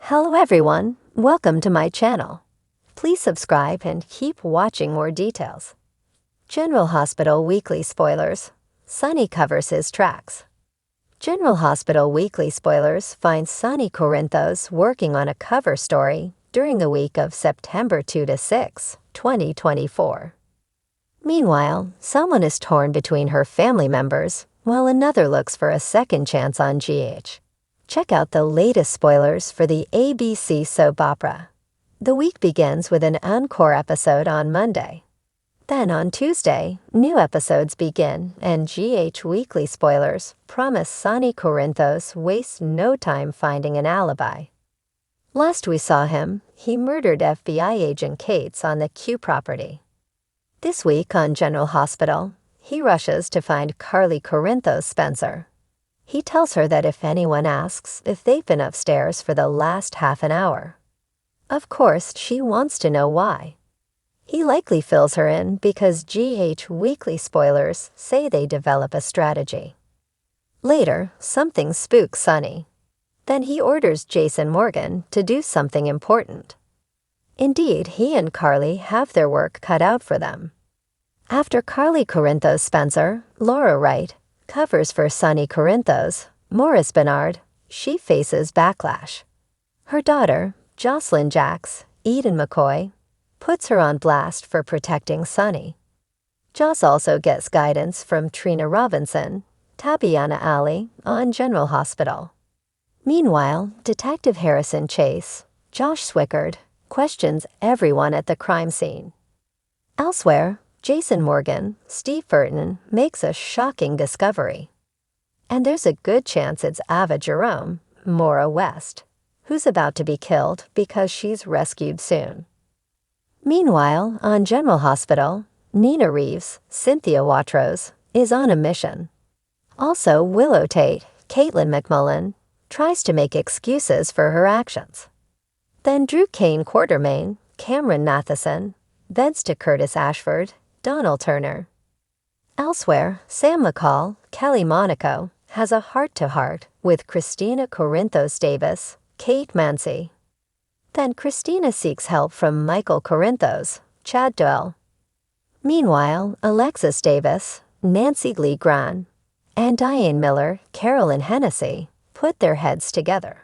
Hello everyone, welcome to my channel. Please subscribe and keep watching more details. General Hospital Weekly Spoilers. Sonny covers his tracks. General Hospital Weekly Spoilers finds Sonny Corinthos working on a cover story during the week of September 2 to 6, 2024. Meanwhile, someone is torn between her family members, while another looks for a second chance on GH. Check out the latest spoilers for the ABC soap opera. The week begins with an encore episode on Monday. Then on Tuesday, new episodes begin, and GH Weekly Spoilers promise Sonny Corinthos wastes no time finding an alibi. Last we saw him, he murdered FBI agent Cates on the Q property. This week on General Hospital, he rushes to find Carly Corinthos Spencer. He tells her that if anyone asks if they've been upstairs for the last half an hour. Of course, she wants to know why. He likely fills her in because GH Weekly Spoilers say they develop a strategy. Later, something spooks Sonny. Then he orders Jason Morgan to do something important. Indeed, he and Carly have their work cut out for them. After Carly Corinthos Spencer, Laura Wright covers for Sonny Corinthos, Morris Bernard, she faces backlash. Her daughter, Jocelyn Jacks, Eden McCoy, puts her on blast for protecting Sonny. Joss also gets guidance from Trina Robinson, Tabiana Ali on General Hospital. Meanwhile, Detective Harrison Chase, Josh Swickard, questions everyone at the crime scene. Elsewhere, Jason Morgan, Steve Burton, makes a shocking discovery. And there's a good chance it's Ava Jerome, Maura West, who's about to be killed because she's rescued soon. Meanwhile, on General Hospital, Nina Reeves, Cynthia Watros, is on a mission. Also, Willow Tate, Caitlin McMullen, tries to make excuses for her actions. Then Drew Kane Quartermain, Cameron Matheson, vents to Curtis Ashford, Donald Turner. Elsewhere, Sam McCall, Kelly Monaco, has a heart-to-heart with Christina Corinthos Davis, Kate Mancy. Then Christina seeks help from Michael Corinthos, Chad Doyle. Meanwhile, Alexis Davis, Nancy Lee Gran, and Diane Miller, Carolyn Hennessy, put their heads together.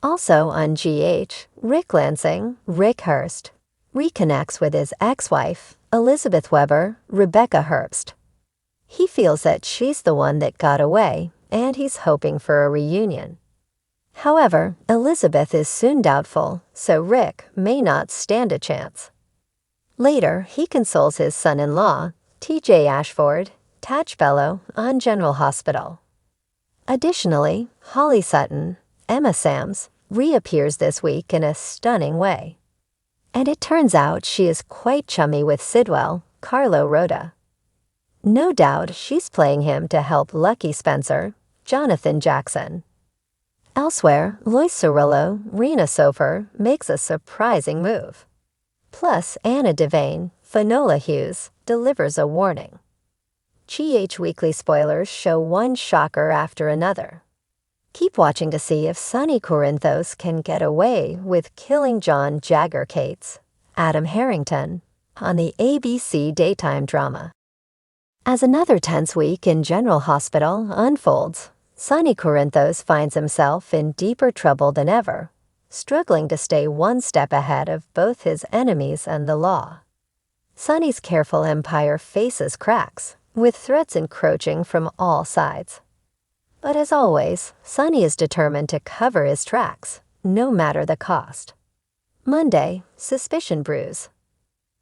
Also on GH, Rick Lansing, Rick Hurst, reconnects with his ex-wife, Elizabeth Weber, Rebecca Herbst. He feels that she's the one that got away, and he's hoping for a reunion. However, Elizabeth is soon doubtful, so Rick may not stand a chance. Later, he consoles his son-in-law, T.J. Ashford, Tatch Bellow, on General Hospital. Additionally, Holly Sutton, Emma Sams, reappears this week in a stunning way. And it turns out she is quite chummy with Sidwell, Carlo Rhoda. No doubt she's playing him to help Lucky Spencer, Jonathan Jackson. Elsewhere, Lois Cirillo, Rena Sofer, makes a surprising move. Plus, Anna Devane, Finola Hughes, delivers a warning. GH Weekly Spoilers show one shocker after another. Keep watching to see if Sonny Corinthos can get away with killing John Jagger Cates, Adam Harrington, on the ABC daytime drama. As another tense week in General Hospital unfolds, Sonny Corinthos finds himself in deeper trouble than ever, struggling to stay one step ahead of both his enemies and the law. Sonny's careful empire faces cracks, with threats encroaching from all sides. But as always, Sonny is determined to cover his tracks, no matter the cost. Monday, suspicion brews.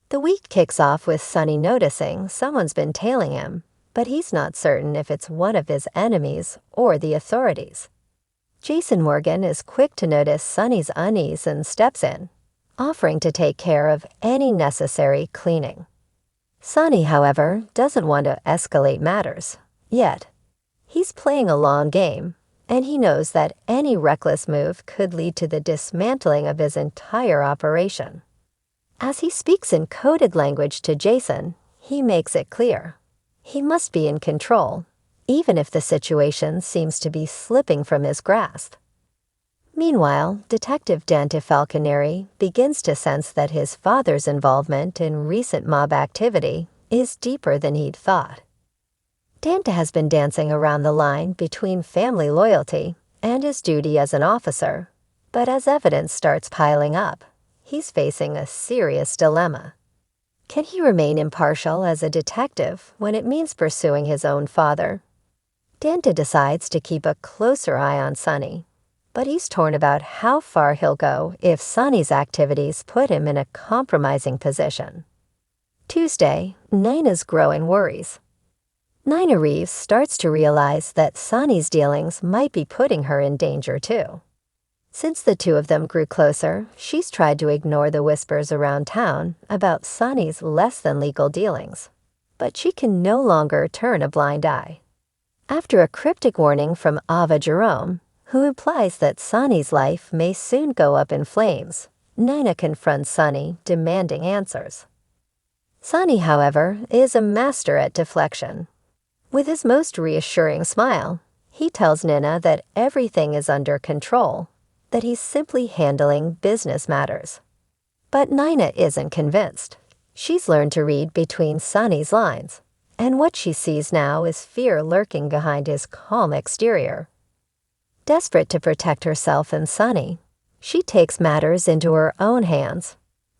The week kicks off with Sonny noticing someone's been tailing him, but he's not certain if it's one of his enemies or the authorities. Jason Morgan is quick to notice Sonny's unease and steps in, offering to take care of any necessary cleaning. Sonny, however, doesn't want to escalate matters, yet. He's playing a long game, and he knows that any reckless move could lead to the dismantling of his entire operation. As he speaks in coded language to Jason, he makes it clear. He must be in control, even if the situation seems to be slipping from his grasp. Meanwhile, Detective Dante Falconeri begins to sense that his father's involvement in recent mob activity is deeper than he'd thought. Dante has been dancing around the line between family loyalty and his duty as an officer, but as evidence starts piling up, he's facing a serious dilemma. Can he remain impartial as a detective when it means pursuing his own father? Dante decides to keep a closer eye on Sonny, but he's torn about how far he'll go if Sonny's activities put him in a compromising position. Tuesday, Nina's growing worries. Nina Reeves starts to realize that Sonny's dealings might be putting her in danger too. Since the two of them grew closer, she's tried to ignore the whispers around town about Sonny's less-than-legal dealings, but she can no longer turn a blind eye. After a cryptic warning from Ava Jerome, who implies that Sonny's life may soon go up in flames, Nina confronts Sonny, demanding answers. Sonny, however, is a master at deflection. With his most reassuring smile, he tells Nina that everything is under control, that he's simply handling business matters. But Nina isn't convinced. She's learned to read between Sonny's lines, and what she sees now is fear lurking behind his calm exterior. Desperate to protect herself and Sonny, she takes matters into her own hands,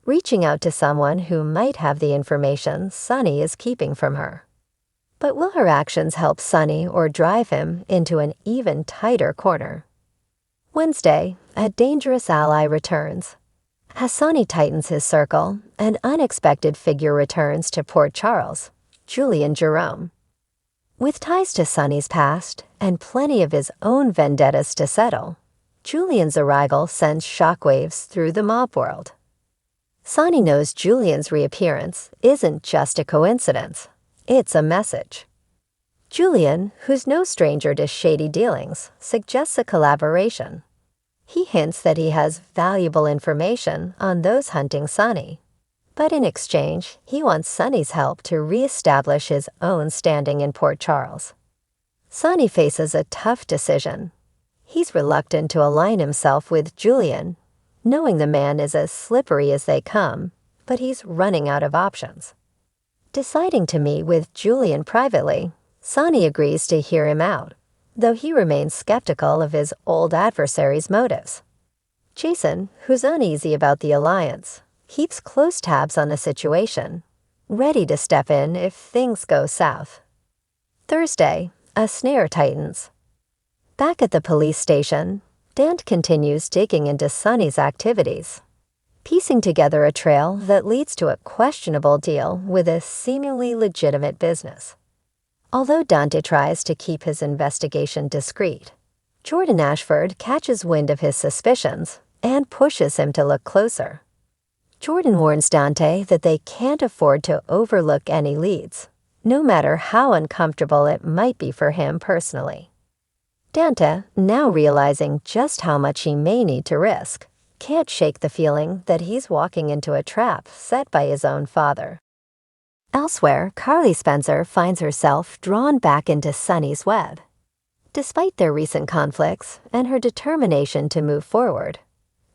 reaching out to someone who might have the information Sonny is keeping from her. But will her actions help Sonny or drive him into an even tighter corner? Wednesday, a dangerous ally returns. As Sonny tightens his circle, an unexpected figure returns to Port Charles, Julian Jerome. With ties to Sonny's past and plenty of his own vendettas to settle, Julian's arrival sends shockwaves through the mob world. Sonny knows Julian's reappearance isn't just a coincidence. It's a message. Julian, who's no stranger to shady dealings, suggests a collaboration. He hints that he has valuable information on those hunting Sonny, but in exchange, he wants Sonny's help to re-establish his own standing in Port Charles. Sonny faces a tough decision. He's reluctant to align himself with Julian, knowing the man is as slippery as they come, but he's running out of options. Deciding to meet with Julian privately, Sonny agrees to hear him out, though he remains skeptical of his old adversary's motives. Jason, who's uneasy about the alliance, keeps close tabs on the situation, ready to step in if things go south. Thursday, a snare tightens. Back at the police station, Dant continues digging into Sonny's activities, piecing together a trail that leads to a questionable deal with a seemingly legitimate business. Although Dante tries to keep his investigation discreet, Jordan Ashford catches wind of his suspicions and pushes him to look closer. Jordan warns Dante that they can't afford to overlook any leads, no matter how uncomfortable it might be for him personally. Dante, now realizing just how much he may need to risk, can't shake the feeling that he's walking into a trap set by his own father. Elsewhere, Carly Spencer finds herself drawn back into Sonny's web. Despite their recent conflicts and her determination to move forward,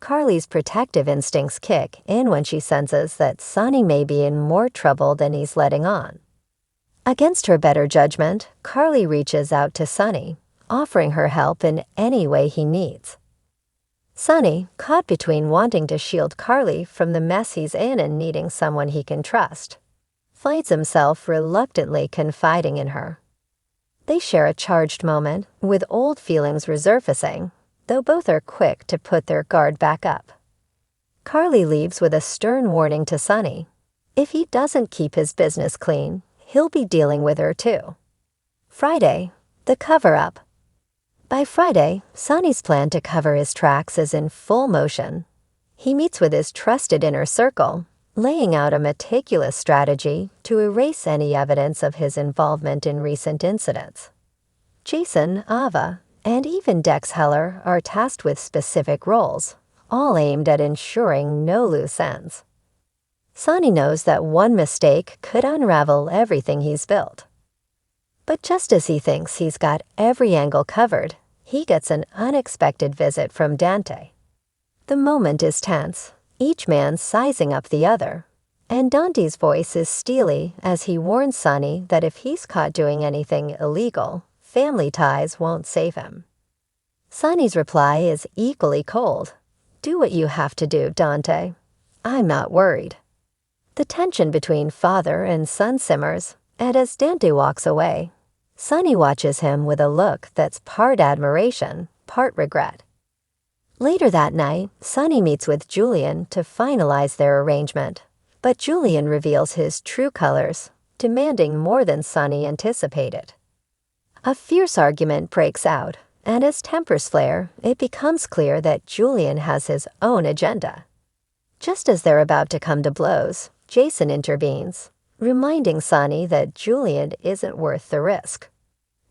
Carly's protective instincts kick in when she senses that Sonny may be in more trouble than he's letting on. Against her better judgment, Carly reaches out to Sonny, offering her help in any way he needs. Sonny, caught between wanting to shield Carly from the mess he's in and needing someone he can trust, finds himself reluctantly confiding in her. They share a charged moment, with old feelings resurfacing, though both are quick to put their guard back up. Carly leaves with a stern warning to Sonny. If he doesn't keep his business clean, he'll be dealing with her too. Friday, the cover-up. By Friday, Sonny's plan to cover his tracks is in full motion. He meets with his trusted inner circle, laying out a meticulous strategy to erase any evidence of his involvement in recent incidents. Jason, Ava, and even Dex Heller are tasked with specific roles, all aimed at ensuring no loose ends. Sonny knows that one mistake could unravel everything he's built. But just as he thinks he's got every angle covered, he gets an unexpected visit from Dante. The moment is tense, each man sizing up the other, and Dante's voice is steely as he warns Sonny that if he's caught doing anything illegal, family ties won't save him. Sonny's reply is equally cold. "Do what you have to do, Dante. I'm not worried." The tension between father and son simmers, and as Dante walks away, Sonny watches him with a look that's part admiration, part regret. Later that night, Sonny meets with Julian to finalize their arrangement, but Julian reveals his true colors, demanding more than Sonny anticipated. A fierce argument breaks out, and as tempers flare, it becomes clear that Julian has his own agenda. Just as they're about to come to blows, Jason intervenes, reminding Sonny that Julian isn't worth the risk.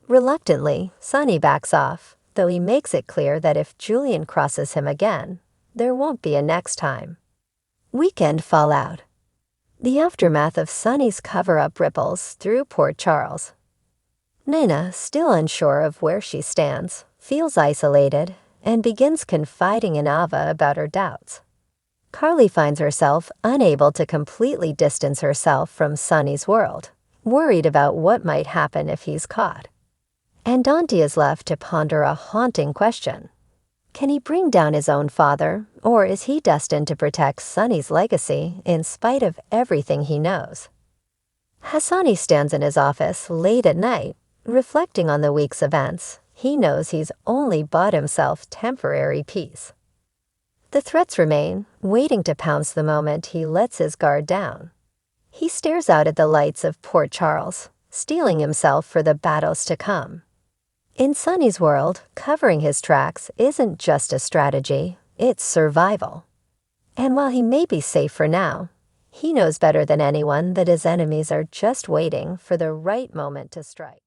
Reluctantly, Sonny backs off, though he makes it clear that if Julian crosses him again, there won't be a next time. Weekend fallout. The aftermath of Sonny's cover-up ripples through Port Charles. Nina, still unsure of where she stands, feels isolated and begins confiding in Ava about her doubts. Carly finds herself unable to completely distance herself from Sonny's world, worried about what might happen if he's caught. And Dante is left to ponder a haunting question. Can he bring down his own father, or is he destined to protect Sonny's legacy in spite of everything he knows? As Sonny stands in his office late at night, reflecting on the week's events, he knows he's only bought himself temporary peace. The threats remain, waiting to pounce the moment he lets his guard down. He stares out at the lights of Port Charles, steeling himself for the battles to come. In Sonny's world, covering his tracks isn't just a strategy, it's survival. And while he may be safe for now, he knows better than anyone that his enemies are just waiting for the right moment to strike.